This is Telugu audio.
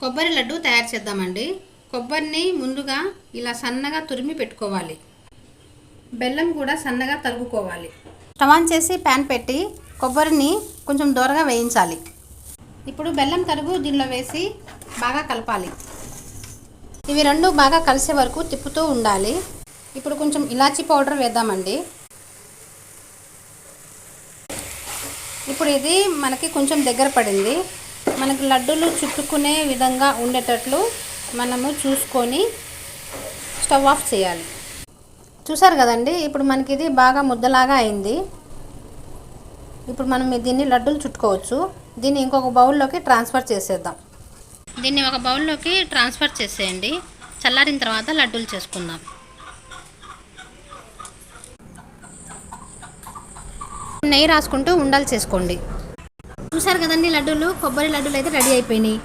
కొబ్బరి లడ్డు తయారు చేద్దామండి. కొబ్బరిని ముందుగా ఇలా సన్నగా తురిమి పెట్టుకోవాలి. బెల్లం కూడా సన్నగా తరుగుకోవాలి. స్టవ్ ఆన్ చేసి ప్యాన్ పెట్టి కొబ్బరిని కొంచెం దూరగా వేయించాలి. ఇప్పుడు బెల్లం తరుగు దీనిలో వేసి బాగా కలపాలి. ఇవి రెండు బాగా కలిసే వరకు తిప్పుతూ ఉండాలి. ఇప్పుడు కొంచెం ఇలాచీ పౌడర్ వేద్దామండి. ఇప్పుడు ఇది మనకి కొంచెం దగ్గర పడింది. మనకి లడ్డూలు చుట్టుకునే విధంగా ఉండేటట్లు మనము చూసుకొని స్టవ్ ఆఫ్ చేయాలి. చూసారు కదండి, ఇప్పుడు మనకి ఇది బాగా ముద్దలాగా అయింది. ఇప్పుడు మనం దీన్ని లడ్డూలు చుట్టుకోవచ్చు. దీన్ని ఇంకొక బౌల్లోకి ట్రాన్స్ఫర్ చేసేద్దాం. దీన్ని ఒక బౌల్లోకి ట్రాన్స్ఫర్ చేసేయండి. చల్లారిన తర్వాత లడ్డూలు చేసుకుందాం. నెయ్యి రాసుకుంటూ ఉండలు చేసుకోండి. చూసారు కదండి, కొబ్బరి లడ్డూలు అయితే రెడీ అయిపోయినాయి.